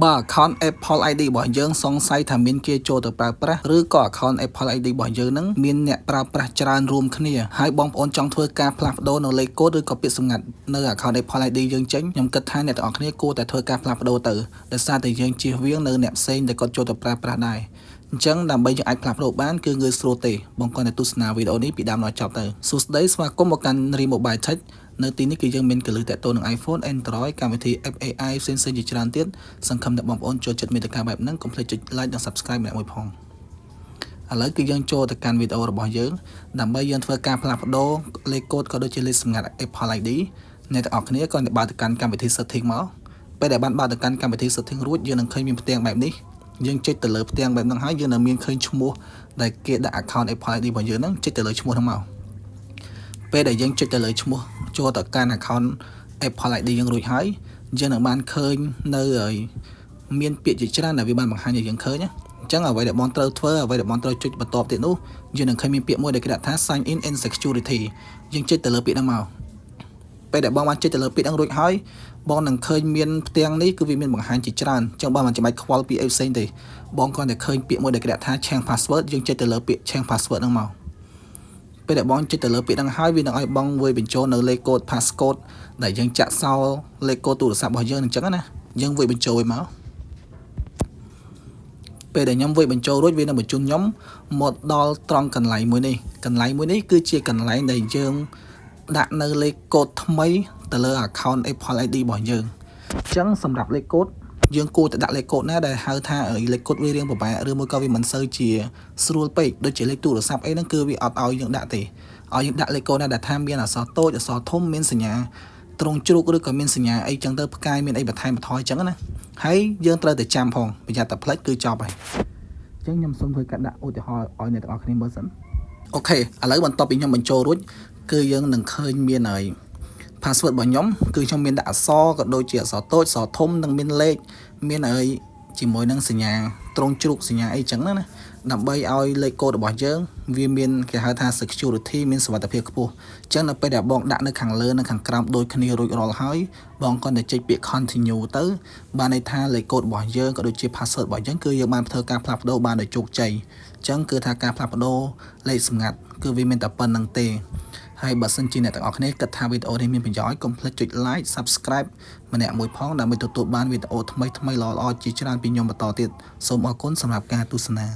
បើ account Apple ID របស់យើងសង្ស័យថាមានគេចូលទៅប្រើប្រាស់ឬក៏ account Apple ID របស់យើងនឹងមានអ្នកប្រើប្រាស់ច្រើនរួមគ្នាហើយបងប្អូនចង់ធ្វើការផ្លាស់ប្ដូរនៅលេខកូដឬក៏ពាក្យសម្ងាត់នៅ account Apple ID យើងចេញខ្ញុំគិតថាអ្នកទាំងអស់គ្នាគួរតែធ្វើការផ្លាស់ប្ដូរទៅដោយសារតែយើងជៀសវាងនៅអ្នកផ្សេងដែលគាត់ចូលទៅប្រើប្រាស់ដែរអញ្ចឹងដើម្បីយើងអាចផ្លាស់ប្ដូរបានគឺងាយស្រួលទេបងប្អូនទស្សនាវីដេអូនេះពីដើមដល់ចប់ទៅសួស្តីស្វាគមន៍មកកាន់ Re Mobile Tech នៅទីនេះគឺយើងមានកលឹះតទៅនឹង iPhone Android កម្មវិធី FAI ផ្សេងៗជាច្រើនទៀតសង្ឃឹមថាបងប្អូនចូលចិត្តមាតិកាបែបហ្នឹងកុំភ្លេចចុច like និង subscribe ម្នាក់មួយផងឥឡូវគឺយើងចូលទៅកាន់វីដេអូរបស់យើងដើម្បីយើងធ្វើការផ្លាស់ប្ដូរលេខកូដក៏ដូចជាលេខសម្ងាត់ Apple ID អ្នកទាំងអស់គ្នាក៏បើកទៅកាន់កម្មវិធី setting មកពេលដែលបានបើកទៅកាន់កម្មវិធី setting រួចយើងនឹងឃើញមានផ្ទាំងបែបនេះយើងចុចទៅលើផ្ទាំងបែបហ្នឹងហើយយើងនឹងមានឃើញឈ្មោះដែលគេដាក់ account Apple ID របស់យើងហ្នឹងចុចទៅលើឈ្មោះហ្នឹងមកពេលដែលយើងចុចទៅលើឈ្មោះចូលទៅកាន់ account Apple ID យើងរួចហើយយើងនឹងបានឃើញនៅមានពាក្យជាច្រើនដែលវាបានបង្ហាញឲ្យយើងឃើញអញ្ចឹងអ្វីដែលបងត្រូវធ្វើអ្វីដែលបងត្រូវចុចបន្ទាប់ទៀតនោះយើងនឹងឃើញមានពាក្យមួយដែលគេដាក់ថា sign in and security យើងចុចទៅលើពាក្យហ្នឹងមកពេលដែលបងបានចុចទៅលើពាក្យហ្នឹងរួចហើយបងនឹងឃើញមានផ្ទាំងនេះគឺវាមានបង្ហាញជាច្រើនអញ្ចឹងបងមិនចាំបាច់ខ្វល់ពាក្យអីផ្សេងទេបងគ្រាន់តែឃើញពាក្យមួយដែលគេដាក់ថា change password យើងចុចទៅលើពាក្យ change password ហ្នឹងមកពេលដែលបងចុចទៅលើពាក្យហ្នឹងហើយវានឹងឲ្យបងវាយបញ្ចូលនៅលេខកូដ passcode ដែលយើងចាក់សោលេខកូដទូរស័ព្ទរបស់យើងអញ្ចឹងណាយើងវាយបញ្ចូលឲ្យមកពេលដែលខ្ញុំវាយបញ្ចូលរួចវានឹងបញ្ជូនខ្ញុំមកដល់ត្រង់កន្លែងមួយនេះគឺជាកន្លែងដែលយើងដាក់នៅលេខកូដថ្មីទៅលើ account Apple ID របស់យើងអញ្ចឹងសម្រាប់លេខកូដយើងគួរតែដាក់លេខកូដណាដែលហៅថាលេខកូដវារៀងពិបាកឬមួយក៏វាមិនសូវជាស្រួលពេកដូចជាលេខទូរស័ព្ទអីហ្នឹងគឺវាអត់ឲ្យយើងដាក់ទេឲ្យយើងដាក់លេខកូដណាដែលថាមានអក្សរតូចអក្សរធំមានសញ្ញាត្រង់ជ្រូកឬក៏មានសញ្ញាអីចឹងទៅផ្កាយមានអីបន្ថែមបន្ថយចឹងណាហើយយើងត្រូវតែចាំផងប្រយ័ត្នតែផ្លេចគឺចប់ហើយអញ្ចឹងខ្ញុំសូមធ្វើការដាក់ឧទាហរណ៍ឲ្យអ្នកទាំងអស់គ្នាមើលសិនអូខេឥឡូវបន្ទាប់ពីខ្ញុំបញ្ចូលរួចគឺយើងនឹងឃើញមានហើយ password របស់ខ្ញុំគឺខ្ញុំមានដាក់អក្សរក៏ដូចជាអក្សរតូចអក្សរធំនិងមានលេខមានហើយជាមួយនឹងសញ្ញាត្រង់ជ្រូកសញ្ញាអីចឹងណាដើម្បីឲ្យលេខកូដរបស់យើងវាមានគេហៅថា security មានសុវត្ថិភាពខ្ពស់អញ្ចឹងនៅពេលដែលបងដាក់នៅខាងលើនិងខាងក្រោមដូចគ្នារួចរាល់ហើយបងគ្រាន់តែចុចពាក្យ continue ទៅបានន័យថាលេខកូដរបស់យើងក៏ដូចជា password របស់យើងគឺយើងបានធ្វើការផ្លាស់ប្ដូរបានដោយជោគជ័យអញ្ចឹងគឺថាការផ្លាស់ប្ដូរលេខសម្ងាត់គឺវាមានតែប៉ុណ្្នឹងទេហើយបើសិនជាអ្នកទាំងអស់គ្នាគិតថាវីដេអូនេះមានប្រយោជន៍កុំភ្លេចចុច like subscribe ម្នាក់មួយផងដើម្បីទទួលបានវីដេអូថ្មីៗល្អៗជាច្រើនពីខ្ញុំបន្តទៀតសូមអរគុណសម្រាប់ការទស្សនា